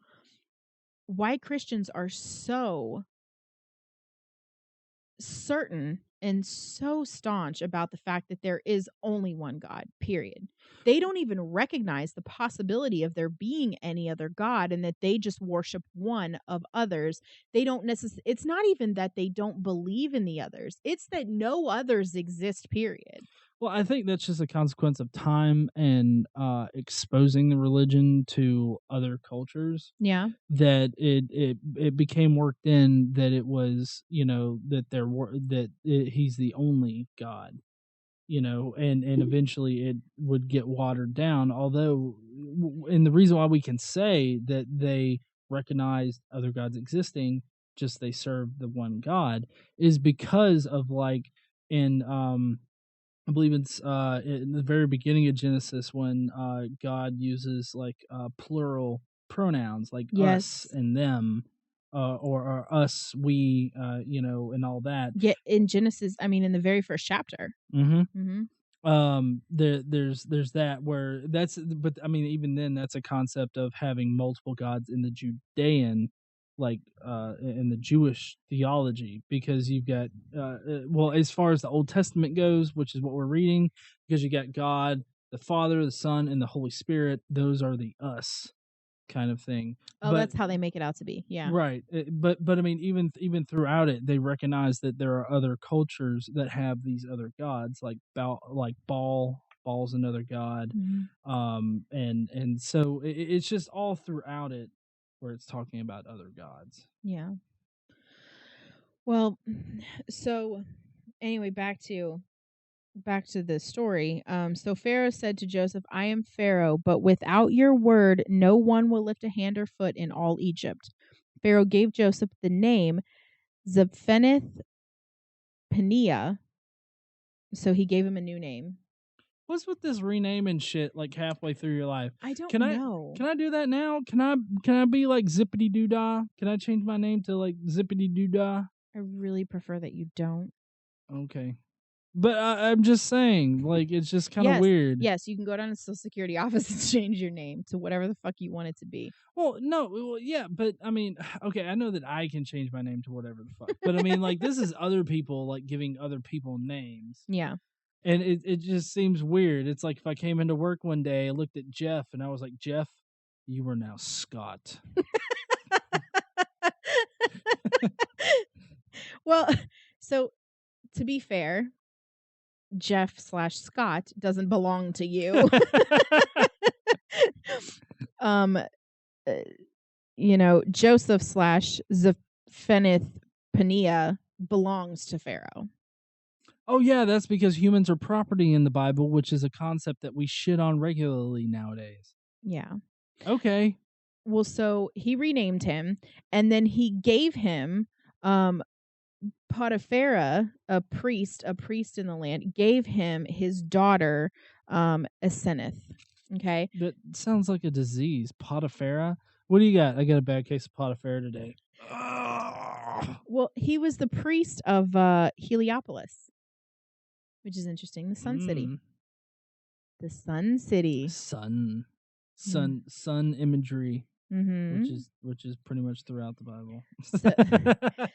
why Christians are so certain and so staunch about the fact that there is only one God, period. They don't even recognize the possibility of there being any other God, and that they just worship one of others. They don't necessarily, it's not even that they don't believe in the others, it's that no others exist, period. Well, I think that's just a consequence of time and exposing the religion to other cultures. Yeah. That it became worked in that it was, that there were he's the only God, and eventually it would get watered down. Although, and the reason why we can say that they recognized other gods existing, just they served the one God, is because of like in I believe it's in the very beginning of Genesis when God uses like plural pronouns like us Yes. and them, or us, we, and all that. Yeah, in Genesis, I mean in the very first chapter. Mm-hmm. There's that where that's, but I mean even then that's a concept of having multiple gods in the Judean, like in the Jewish theology, because you've got well, as far as the Old Testament goes, which is what we're reading, because you got God the Father, the Son, and the Holy Spirit. Those are the us kind of thing. Oh, But that's how they make it out to be. Yeah. right, but I mean, even throughout it, they recognize that there are other cultures that have these other gods, like Baal's another god, and so it's just all throughout it where it's talking about other gods. Yeah. Well, so anyway, back to the story. So Pharaoh said to Joseph, I am Pharaoh, but without your word, no one will lift a hand or foot in all Egypt. Pharaoh gave Joseph the name Zephanath Paneah. So he gave him a new name. What's with this renaming shit like halfway through your life? I don't Can know. I do that now? Can I be like Zippity Doo Dah? Can I change my name to like Zippity Doo Dah? I really prefer that you don't. Okay. But I'm just saying, like, it's just kind of weird. Yes, you can go down to the Social Security office and change your name to whatever the fuck you want it to be. Well, no, well, yeah, but I mean, okay, I know that I can change my name to whatever the fuck, but I mean, like, this is other people, like, giving other people names. Yeah. And it just seems weird. It's like if I came into work one day, I looked at Jeff, and I was like, Jeff, you are now Scott. Well, so to be fair, Jeff/Scott doesn't belong to you. Joseph/Zephanath Paneah belongs to Pharaoh. Oh yeah, that's because humans are property in the Bible, which is a concept that we shit on regularly nowadays. Yeah. Okay. Well, so he renamed him, and then he gave him Potipharah, a priest in the land, gave him his daughter, Aseneth. Okay. That sounds like a disease. Potipharah. What do you got? I got a bad case of Potipharah today. Ugh. Well, he was the priest of Heliopolis, which is interesting. The Sun City. The Sun City. Sun imagery, Mm-hmm. which is pretty much throughout the Bible.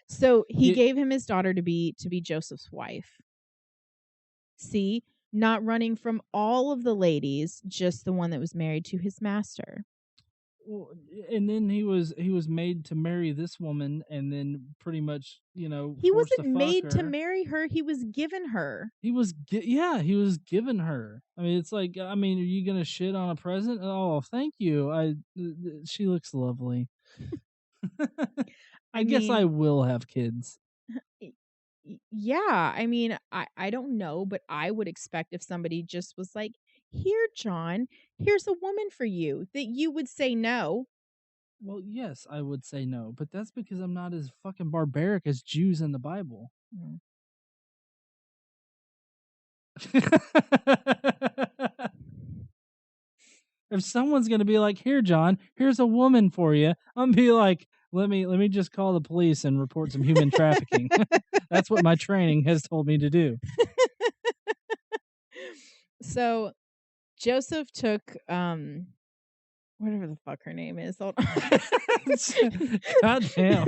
So he gave him his daughter to be Joseph's wife. See, not running from all of the ladies, just the one that was married to his master. Well, and then he was made to marry this woman, and then pretty much, He forced wasn't made to her. marry her. He was given her. He was given her. I mean, it's like, are you gonna shit on a present? Oh, thank you. She looks lovely. I guess I will have kids. Yeah, I mean, I don't know, but I would expect if somebody just was like, "Here, John, here's a woman for you," that you would say no. Well, yes, I would say no, but that's because I'm not as fucking barbaric as Jews in the Bible. Mm. If someone's gonna be like, "Here, John, here's a woman for you," I'm gonna be like, let me just call the police and report some human trafficking. That's what my training has told me to do. So Joseph took whatever the fuck her name is. Hold on. God damn.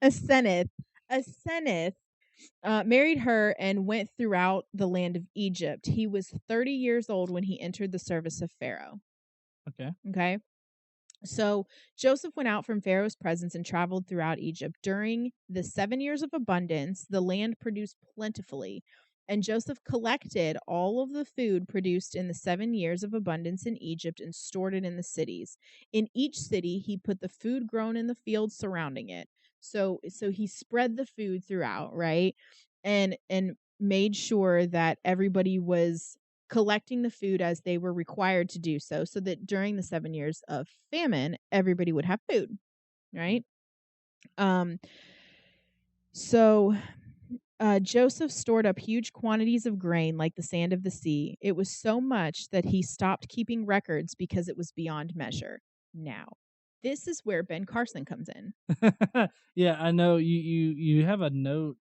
Aseneth, married her and went throughout the land of Egypt. He was 30 years old when he entered the service of Pharaoh. Okay. So Joseph went out from Pharaoh's presence and traveled throughout Egypt. During the 7 years of abundance, the land produced plentifully. And Joseph collected all of the food produced in the 7 years of abundance in Egypt and stored it in the cities. In each city, he put the food grown in the fields surrounding it. So he spread the food throughout, right? And made sure that everybody was collecting the food as they were required to do so that during the 7 years of famine, everybody would have food, right? So Joseph stored up huge quantities of grain like the sand of the sea. It was so much that he stopped keeping records because it was beyond measure. Now, this is where Ben Carson comes in. Yeah, I know you have a note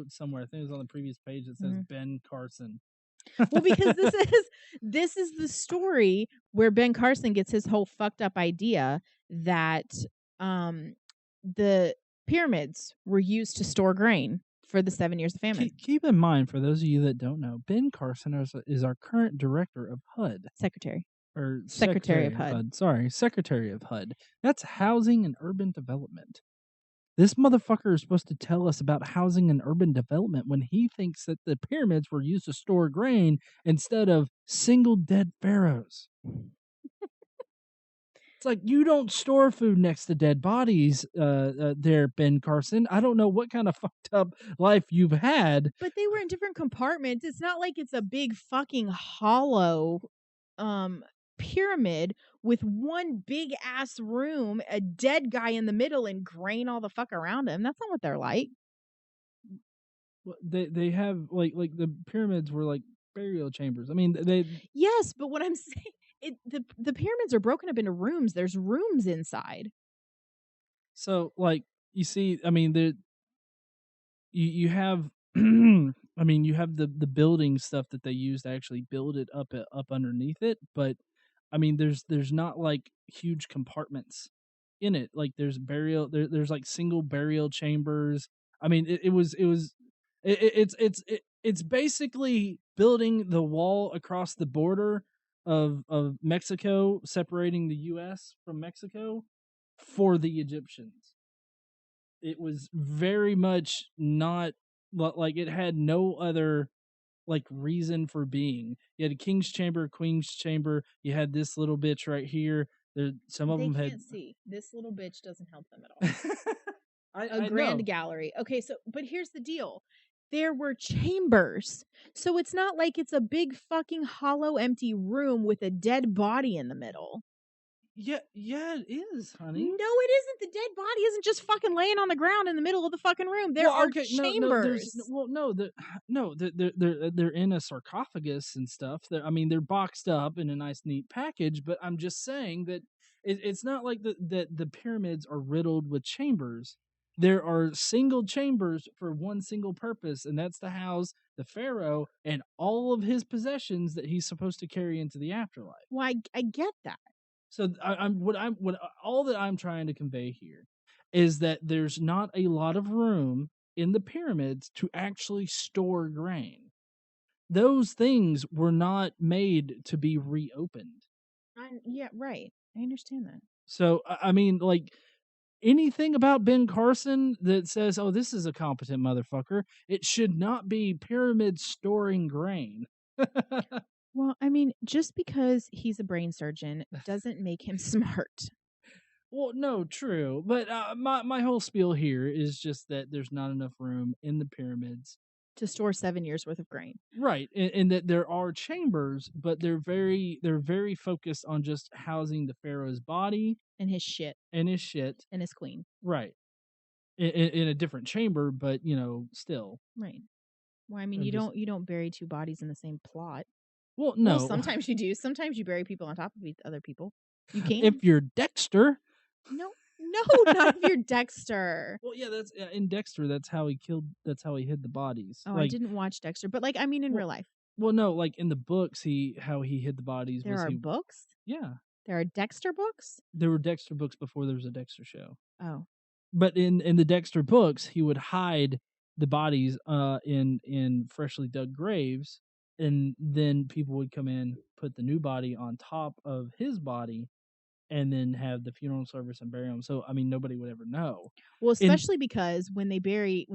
somewhere. I think it was on the previous page that says Ben Carson. Well, because this is the story where Ben Carson gets his whole fucked up idea that the pyramids were used to store grain for the 7 years of famine. Keep in mind, for those of you that don't know, Ben Carson is our current director of HUD. Secretary of HUD. Sorry, Secretary of HUD. That's Housing and Urban Development. This motherfucker is supposed to tell us about housing and urban development when he thinks that the pyramids were used to store grain instead of single dead pharaohs. It's like, you don't store food next to dead bodies there, Ben Carson. I don't know what kind of fucked up life you've had. But they were in different compartments. It's not like it's a big fucking hollow pyramid with one big ass room, a dead guy in the middle, and grain all the fuck around him. That's not what they're like. They have like the pyramids were like burial chambers. I mean, yes, but what I'm saying, the pyramids are broken up into rooms. There's rooms inside. So, like, you see, I mean, you have I mean, you have the building stuff that they use to actually build it up underneath it, but I mean, there's not like huge compartments in it. Like there's there's like single burial chambers. I mean, it's basically building the wall across the border of Mexico, separating the US from Mexico for the Egyptians. It was very much not like, it had no other like reason for being. You had a king's chamber, queen's chamber. You had this little bitch right here. Some of them can't see. This little bitch doesn't help them at all. A grand gallery. Okay, so but here's the deal. There were chambers. So it's not like it's a big fucking hollow empty room with a dead body in the middle. Yeah, it is, honey. No, it isn't. The dead body isn't just fucking laying on the ground in the middle of the fucking room. There are chambers. They're in a sarcophagus and stuff. They're boxed up in a nice, neat package. But I'm just saying that it's not like the pyramids are riddled with chambers. There are single chambers for one single purpose, and that's to house the pharaoh and all of his possessions that he's supposed to carry into the afterlife. Well, I get that. So all that I'm trying to convey here is that there's not a lot of room in the pyramids to actually store grain. Those things were not made to be reopened. Yeah, right. I understand that. So like anything about Ben Carson that says, "Oh, this is a competent motherfucker," it should not be pyramid storing grain. Well, I mean, just because he's a brain surgeon doesn't make him smart. Well, no, true, but my whole spiel here is just that there's not enough room in the pyramids to store 7 years worth of grain. Right, and that there are chambers, but they're very focused on just housing the pharaoh's body and his shit and his queen. Right, in a different chamber, but still. Right. Well, I mean, you don't bury two bodies in the same plot. Well, no. Well, sometimes you do. Sometimes you bury people on top of other people. You can. If you're Dexter. No, not if you're Dexter. Well, yeah, that's in Dexter. That's how he hid the bodies. Oh, I didn't watch Dexter, but in real life. Well, no, like in the books, how he hid the bodies. There are books. Yeah, there are Dexter books. There were Dexter books before there was a Dexter show. Oh, but in the Dexter books, he would hide the bodies in freshly dug graves, and then people would come in, put the new body on top of his body, and then have the funeral service and bury him. So nobody would ever know. Well, especially because when they bury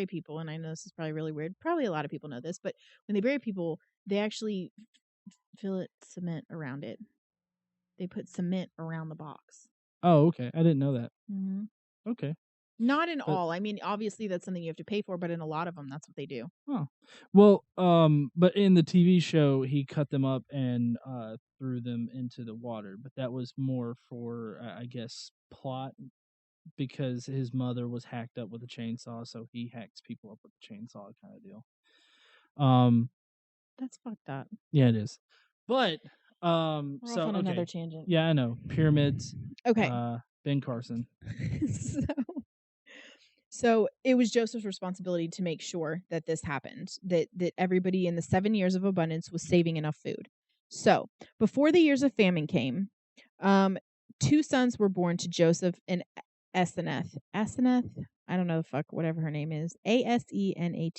people, and I know this is probably really weird. Probably a lot of people know this, but when they bury people, they actually fill it cement around it. They put cement around the box. Oh, okay. I didn't know that. Mm-hmm. Okay. Not in all. I mean, obviously that's something you have to pay for, but in a lot of them, that's what they do. Oh, well, but in the TV show, he cut them up and threw them into the water. But that was more for, I guess, plot, because his mother was hacked up with a chainsaw, so he hacks people up with a chainsaw, kind of deal. That's fucked up. Yeah, it is. But We're off on another tangent. Yeah, I know. Pyramids. Okay. Ben Carson. So it was Joseph's responsibility to make sure that this happened, that everybody in the 7 years of abundance was saving enough food. So before the years of famine came, 2 sons were born to Joseph and Asenath. Asenath? I don't know the fuck, whatever her name is. Asenath.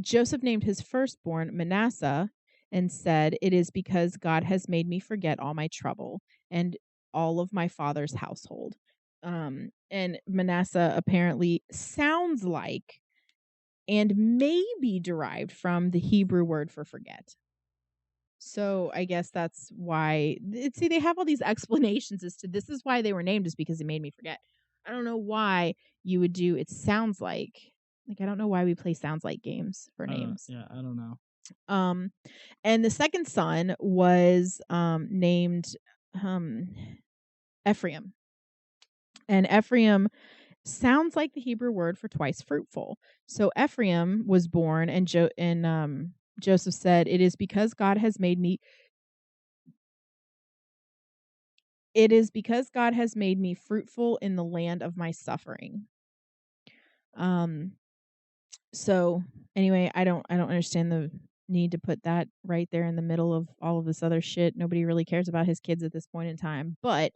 Joseph named his firstborn Manasseh and said, "It is because God has made me forget all my trouble and all of my father's household." And Manasseh apparently sounds like and may be derived from the Hebrew word for forget. So I guess that's why. See, they have all these explanations as to this is why they were named, is because it made me forget. I don't know why you would do it sounds like I don't know why we play sounds like games for names. Yeah, I don't know. And the second son was named Ephraim. And Ephraim sounds like the Hebrew word for twice fruitful. So Ephraim was born, and Joseph said, "It is because God has made me fruitful in the land of my suffering." So anyway, I don't understand the need to put that right there in the middle of all of this other shit. Nobody really cares about his kids at this point in time. But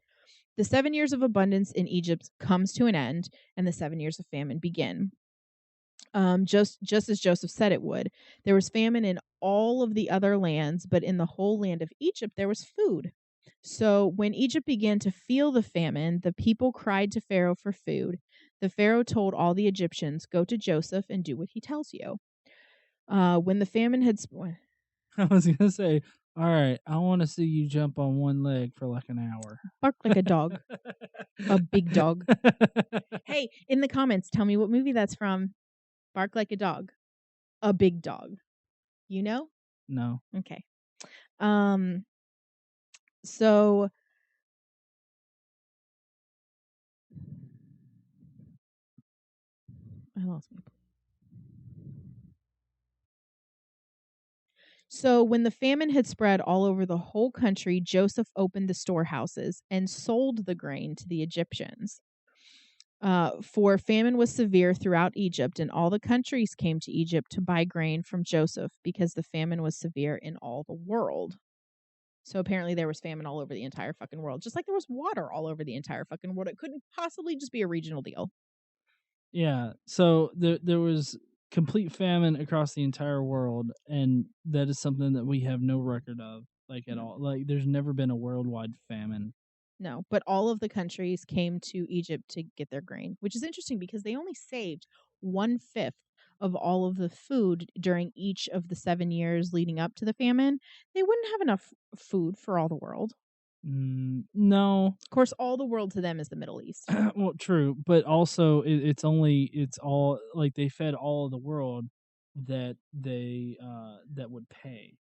the 7 years of abundance in Egypt comes to an end, and the 7 years of famine begin. Just as Joseph said it would. There was famine in all of the other lands, but in the whole land of Egypt there was food. So when Egypt began to feel the famine, the people cried to Pharaoh for food. The Pharaoh told all the Egyptians, "Go to Joseph and do what he tells you." When the famine had... I was going to say, all right, I want to see you jump on one leg for like an hour. Bark like a dog. A big dog. Hey, in the comments, tell me what movie that's from. Bark like a dog. A big dog. You know? No. Okay. So I lost my. So when the famine had spread all over the whole country, Joseph opened the storehouses and sold the grain to the Egyptians. For famine was severe throughout Egypt, and all the countries came to Egypt to buy grain from Joseph because the famine was severe in all the world. So apparently there was famine all over the entire fucking world, just like there was water all over the entire fucking world. It couldn't possibly just be a regional deal. Yeah. So there was complete famine across the entire world, and that is something that we have no record of, like at all. Like there's never been a worldwide famine. No, but all of the countries came to Egypt to get their grain, which is interesting because they only saved 1/5 of all of the food during each of the 7 years leading up to the famine. They wouldn't have enough food for all the world. No. Of course, all the world to them is the Middle East. Well, true, but also it's all like they fed all of the world that they that would pay.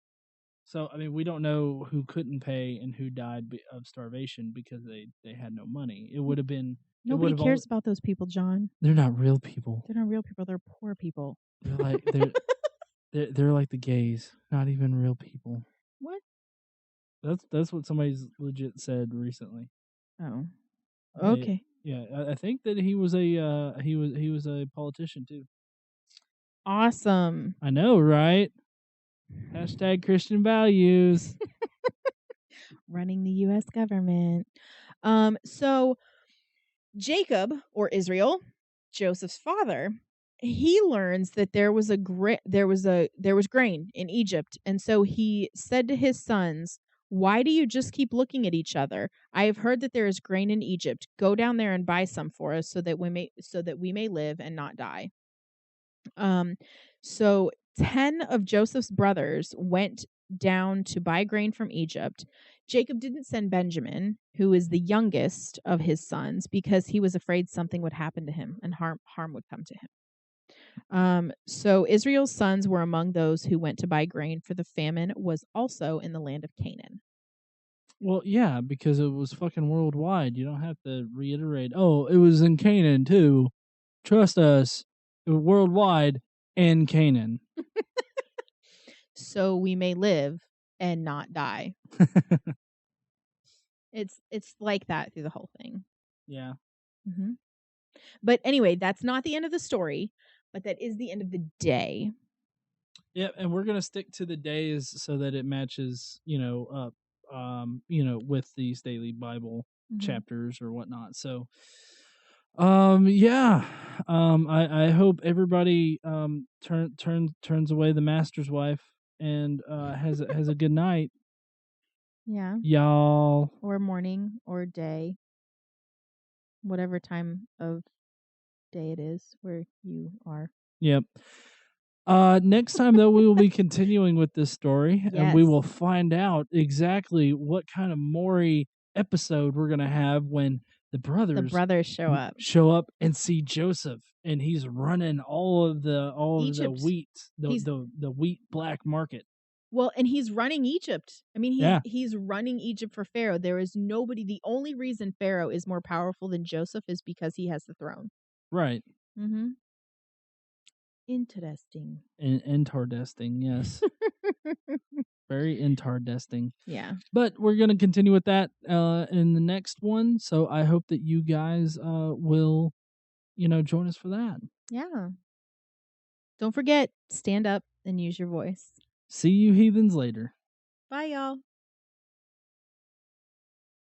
So I mean, we don't know who couldn't pay and who died of starvation because they had no money. It would have been. It would Nobody have cares about those people, John. They're not real people. They're not real people. They're poor people. They're like they're like the gays, not even real people. What? That's what somebody's legit said recently. Oh, okay. Yeah, I think that he was a politician too. Awesome. I know, right? Hashtag Christian values. Running the U.S. government. So Jacob, or Israel, Joseph's father, he learns that there was grain in Egypt, and so he said to his sons, "Why do you just keep looking at each other? I have heard that there is grain in Egypt. Go down there and buy some for us, so that we may live and not die." So 10 of Joseph's brothers went down to buy grain from Egypt. Jacob didn't send Benjamin, who is the youngest of his sons, because he was afraid something would happen to him and harm would come to him. So Israel's sons were among those who went to buy grain, for the famine was also in the land of Canaan. Well, yeah, because it was fucking worldwide. You don't have to reiterate. Oh, it was in Canaan too. Trust us. It was worldwide and Canaan. So we may live and not die. It's like that through the whole thing. Yeah. Mm-hmm. But anyway, that's not the end of the story, but that is the end of the day. Yeah, and we're gonna stick to the days so that it matches, up, with these daily Bible chapters or whatnot. So, yeah, I hope everybody turns away the master's wife and has a good night. Yeah. Y'all. Or morning or day. Whatever time of day it is where you are. Yep. Next time though, we will be continuing with this story, and we will find out exactly what kind of Maury episode we're gonna have when the brothers show up and see Joseph, and he's running all of the wheat, the wheat black market. Well, and he's running Egypt. I mean, he's running Egypt for Pharaoh. There is nobody. The only reason Pharaoh is more powerful than Joseph is because he has the throne. Right. Mm-hmm. Interesting. Intardesting, yes. Very intardesting. Yeah. But we're going to continue with that in the next one. So I hope that you guys will, join us for that. Yeah. Don't forget, stand up and use your voice. See you heathens later. Bye, y'all.